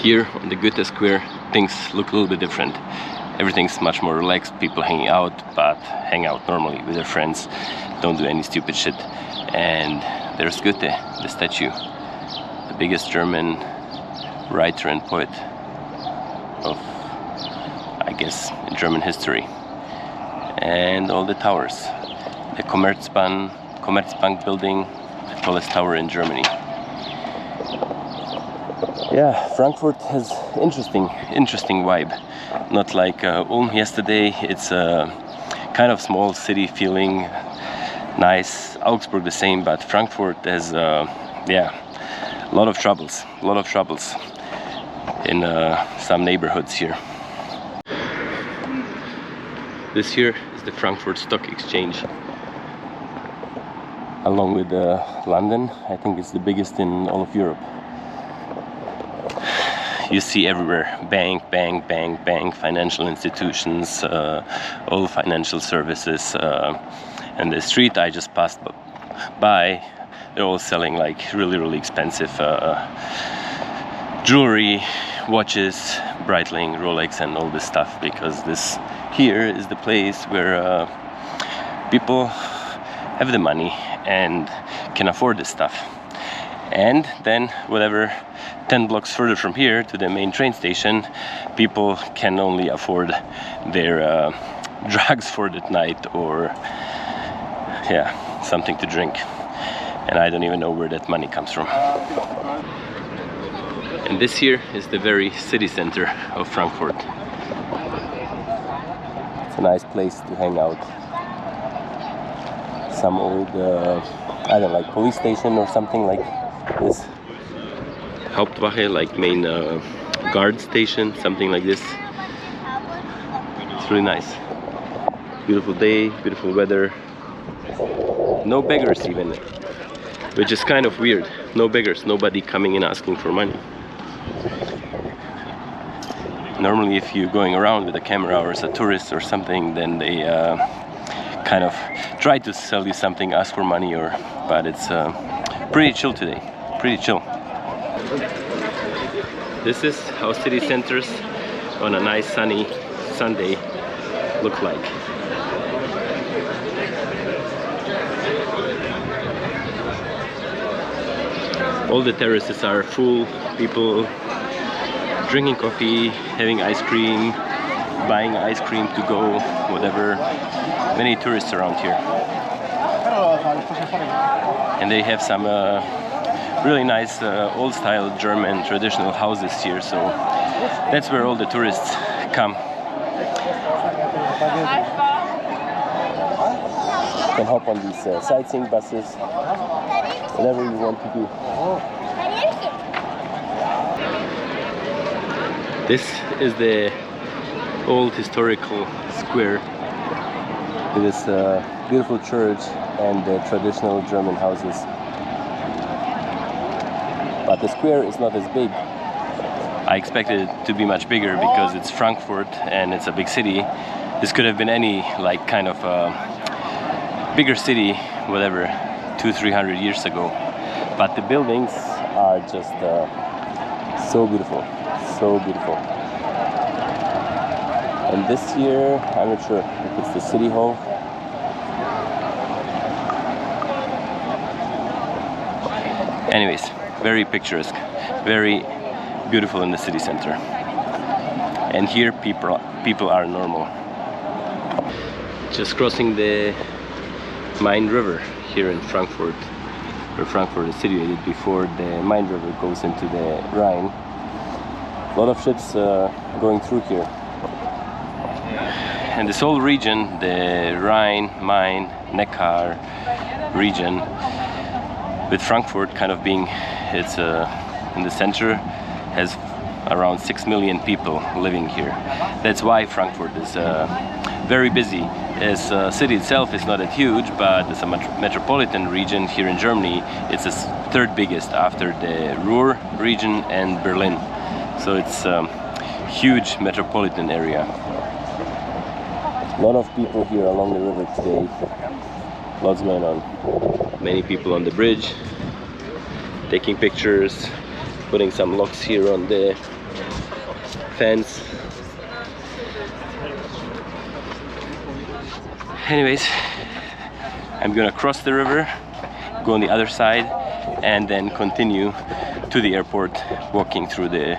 Here on the Goethe Square, things look a little bit different. Everything's much more relaxed, people hanging out, but hang out normally with their friends, don't do any stupid shit. And there's Goethe, the statue, the biggest German writer and poet of, I guess, German history. And all the towers. The Commerzbank building, the tallest tower in Germany. Yeah, Frankfurt has interesting vibe. Not like Ulm yesterday. It's a kind of small city feeling, nice. Augsburg the same, but Frankfurt has yeah, a lot of troubles in some neighborhoods here. This here is the Frankfurt Stock Exchange, along with London. I think it's the biggest in all of Europe. You see everywhere bank, financial institutions, all financial services. And the street I just passed by, they're all selling like really expensive jewelry, watches, Breitling, Rolex, and all this stuff, because this here is the place where people have the money and can afford this stuff. And then whatever 10 blocks further from here to the main train station, people can only afford their drugs for that night, or yeah, something to drink. And I don't even know where that money comes from. And this here is the very city center of Frankfurt. It's a nice place to hang out. Some old, I don't know, like police station or something like this. Hauptwache, like main guard station, something like this. It's really nice. Beautiful day, beautiful weather. No beggars even, which is kind of weird. No beggars, nobody coming in asking for money. Normally if you're going around with a camera or as a tourist or something, then they kind of try to sell you something, ask for money, or but it's pretty chill today, pretty chill. This is how city centers on a nice sunny Sunday look like. All the terraces are full, people drinking coffee, having ice cream, buying ice cream to go, whatever. Many tourists around here. And they have some really nice old-style German traditional houses here, so that's where all the tourists come. You can hop on these sightseeing buses, whatever you want to do. This is the old historical square with this beautiful church and the traditional German houses. But the square is not as big. I expected it to be much bigger because it's Frankfurt and it's a big city. This could have been any like kind of bigger city, whatever, 200-300 years ago. But the buildings are just so beautiful, so beautiful. And this here, I'm not sure if it's the city hall. Anyways, very picturesque, very beautiful in the city center. And here people are normal. Just crossing the Main River here in Frankfurt, where Frankfurt is situated before the Main River goes into the Rhine. A lot of ships going through here. And this whole region, the Rhine, Main, Neckar region, with Frankfurt kind of being it's in the center, has around 6 million people living here. That's why Frankfurt is very busy. As a city itself is not that huge, but as a metropolitan region here in Germany, it's the third biggest after the Ruhr region and Berlin. So it's a huge metropolitan area. A lot of people here along the river today. Lots going on. Many people on the bridge, taking pictures, putting some locks here on the fence. Anyways, I'm gonna cross the river, go on the other side, and then continue to the airport, walking through the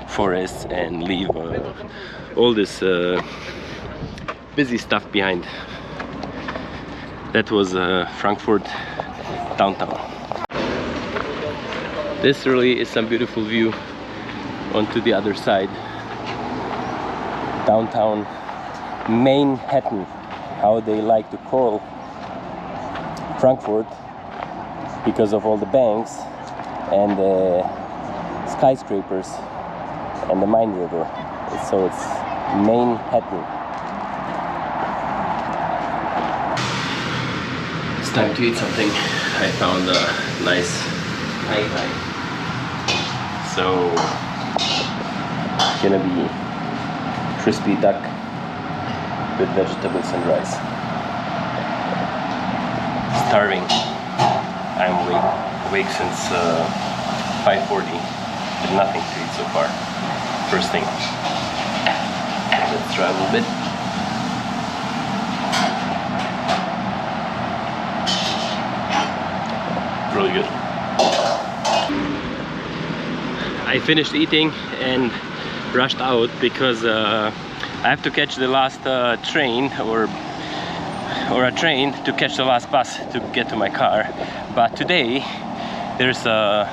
forest and leave all this busy stuff behind. That was Frankfurt downtown. This really is some beautiful view onto the other side. Downtown Manhattan, how they like to call Frankfurt, because of all the banks and the skyscrapers and the Main River. So it's Manhattan. It's time to eat something. I found a nice Thai. So gonna be crispy duck with vegetables and rice. Starving. I'm awake since 5:40. Did nothing to eat so far. First thing. Let's try a little bit. Really good. I finished eating and rushed out because I have to catch the last train or a train to catch the last bus to get to my car. But today there's a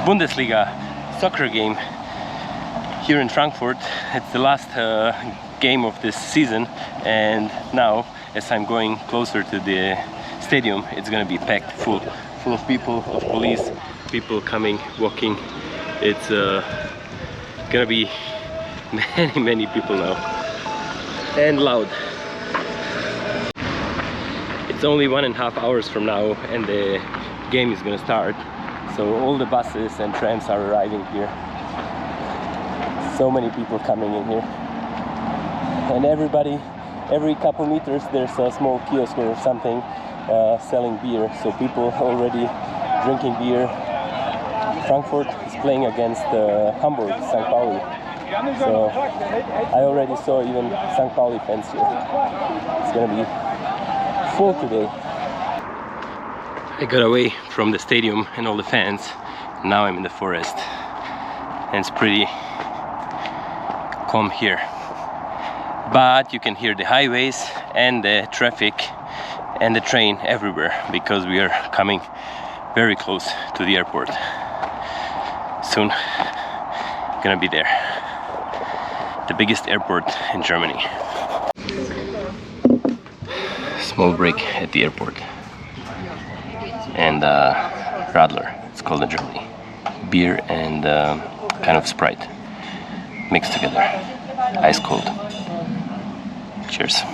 Bundesliga soccer game here in Frankfurt. It's the last game of this season, and now as I'm going closer to the stadium, it's gonna be packed full of people, of police, people coming, walking. It's gonna be many people now, and loud. It's only 1.5 hours from now and the game is gonna start, so all the buses and trams are arriving here. So many people coming in here, and every couple meters there's a small kiosk or something selling beer, so people already drinking beer. Frankfurt is playing against Hamburg, St. Pauli. So I already saw even St. Pauli fans here. It's gonna be full today. I got away from the stadium and all the fans. Now I'm in the forest, and it's pretty calm here. But you can hear the highways and the traffic and the train everywhere, because we are coming very close to the airport. Soon gonna be there. The biggest airport in Germany. Small break at the airport. And Radler, it's called in Germany. Beer and kind of Sprite mixed together. Ice cold. Cheers.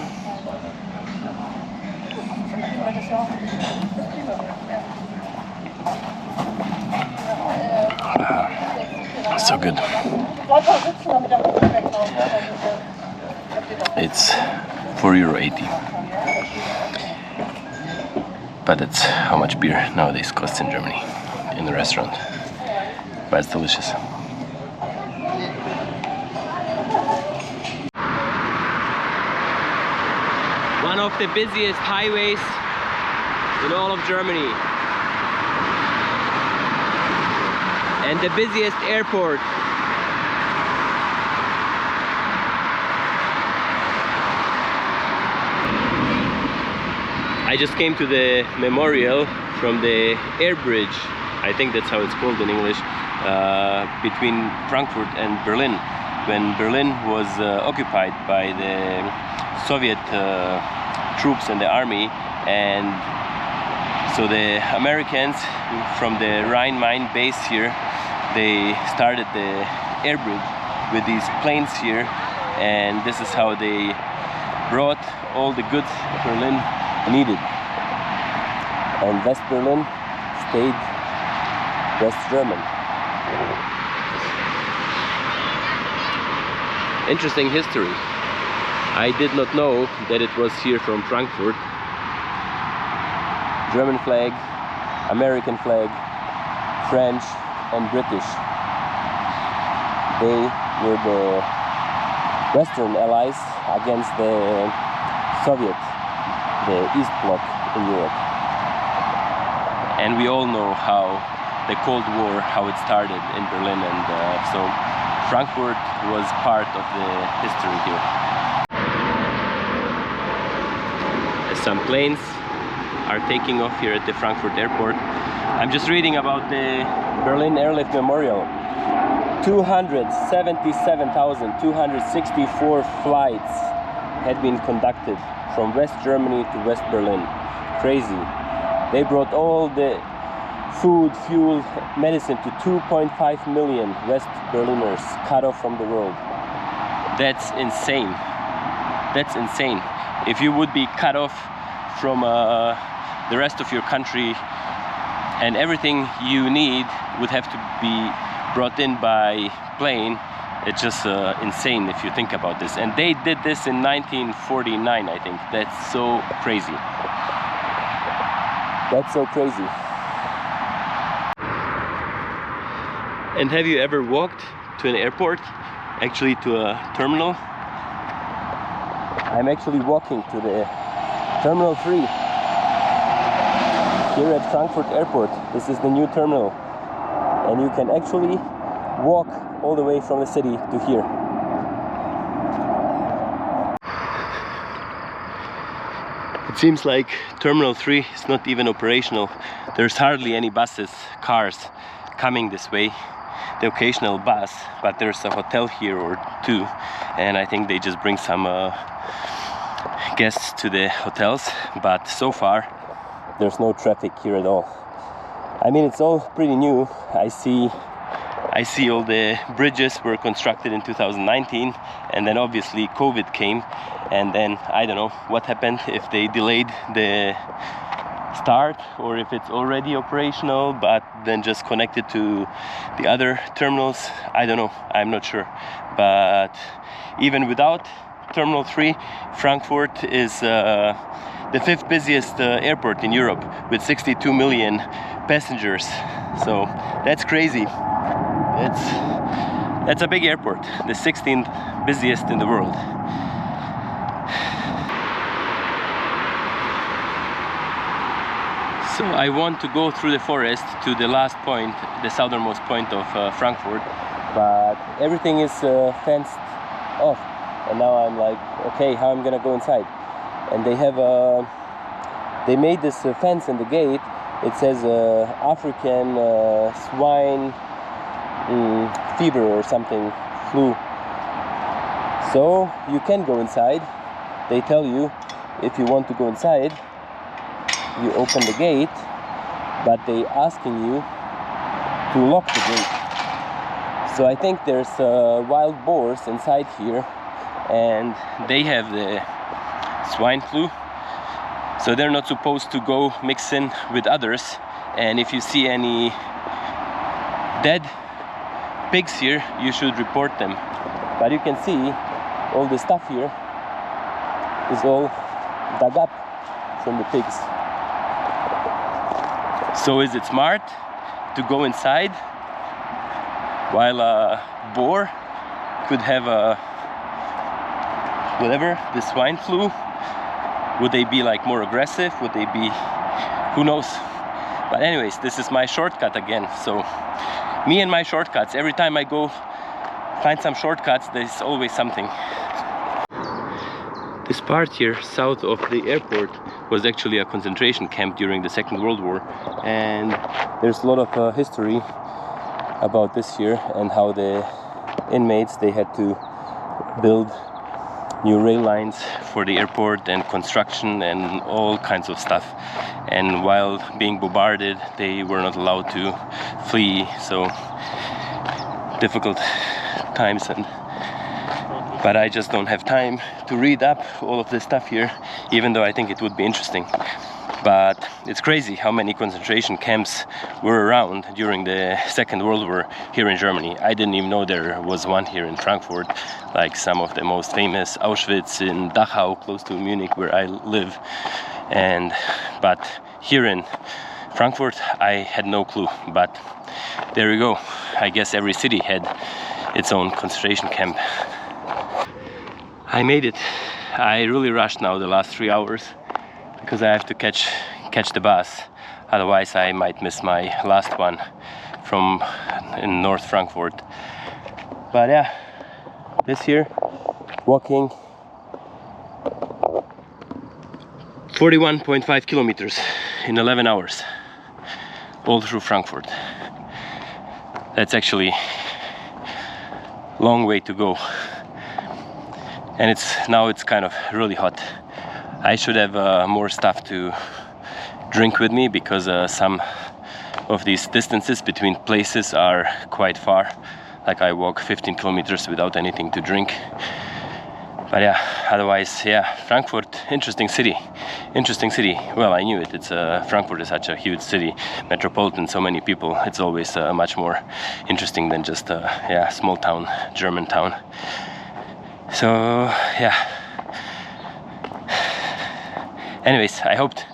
So good. It's €4.80. But that's how much beer nowadays costs in Germany in the restaurant. But it's delicious. One of the busiest highways in all of Germany. And the busiest airport. I just came to the memorial from the air bridge, I think that's how it's called in English, between Frankfurt and Berlin, when Berlin was occupied by the Soviet troops and the army. And so the Americans from the Rhine-Main base here, they started the air bridge with these planes here, and this is how they brought all the goods Berlin needed. And West Berlin stayed West German. Interesting history. I did not know that it was here from Frankfurt. German flag, American flag, French and British. They were the Western allies against the Soviet, the East Bloc in Europe. And we all know how the Cold War, how it started in Berlin, and so Frankfurt was part of the history here. As some planes are taking off here at the Frankfurt airport. I'm just reading about the Berlin Airlift Memorial. 277,264 flights had been conducted from West Germany to West Berlin. Crazy. They brought all the food, fuel, medicine to 2.5 million West Berliners cut off from the world. That's insane. That's insane. If you would be cut off from the rest of your country, and everything you need would have to be brought in by plane, it's just insane if you think about this. And they did this in 1949, I think. That's so crazy. That's so crazy. And have you ever walked to an airport, actually to a terminal? I'm actually walking to the Terminal 3 here at Frankfurt Airport. This is the new terminal, and you can actually walk all the way from the city to here. It seems like Terminal 3 is not even operational. There's hardly any buses, cars coming this way. The occasional bus, but there's a hotel here or two, and I think they just bring some guests to the hotels, but so far there's no traffic here at all. I mean, it's all pretty new. I see all the bridges were constructed in 2019, and then obviously COVID came, and then I don't know what happened, if they delayed the start or if it's already operational but then just connected to the other terminals. I don't know, I'm not sure. But even without Terminal 3, Frankfurt is the 5th busiest airport in Europe with 62 million passengers. So that's crazy. That's a big airport, the 16th busiest in the world. So I want to go through the forest to the last point, the southernmost point of Frankfurt, but everything is fenced off. And now I'm like, okay, how am I gonna go inside? And they made this fence in the gate. It says African swine fever or something, flu. So you can go inside. They tell you if you want to go inside, you open the gate, but they asking you to lock the gate. So I think there's wild boars inside here, and they have the swine flu, so they're not supposed to go mix in with others. And if you see any dead pigs here, you should report them. But you can see all the stuff here is all dug up from the pigs. So is it smart to go inside while a boar could have a whatever, the swine flu? Would they be like more aggressive? Would they be, who knows? But anyways, this is my shortcut again. So me and my shortcuts, every time I go find some shortcuts, there's always something. This part here south of the airport was actually a concentration camp during the Second World War, and there's a lot of history about this here and how the inmates, they had to build new rail lines for the airport and construction and all kinds of stuff. And while being bombarded, they were not allowed to flee, so difficult times. But I just don't have time to read up all of this stuff here, even though I think it would be interesting. But it's crazy how many concentration camps were around during the Second World War here in Germany. I didn't even know there was one here in Frankfurt, like some of the most famous, Auschwitz in Dachau, close to Munich, where I live. But here in Frankfurt, I had no clue. But there you go. I guess every city had its own concentration camp. I made it. I really rushed now the last 3 hours because I have to catch the bus. Otherwise I might miss my last one from in North Frankfurt. But yeah, this here, walking 41.5 kilometers in 11 hours, all through Frankfurt. That's actually a long way to go. And now it's kind of really hot. I should have more stuff to drink with me because some of these distances between places are quite far. Like I walk 15 kilometers without anything to drink. But yeah, otherwise, yeah, Frankfurt, interesting city. Well, I knew it. Frankfurt is such a huge city, metropolitan, so many people. It's always much more interesting than just a small town, German town. So yeah. Anyways, I hoped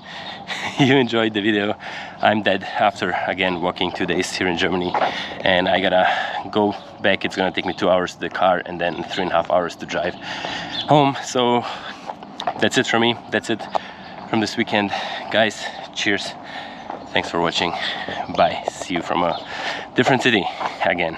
you enjoyed the video. I'm dead after again walking 2 days here in Germany, and I gotta go back. It's gonna take me 2 hours to the car and then 3.5 hours to drive home. So that's it for me. That's it from this weekend, guys. Cheers. Thanks for watching. Bye. See you from a different city again.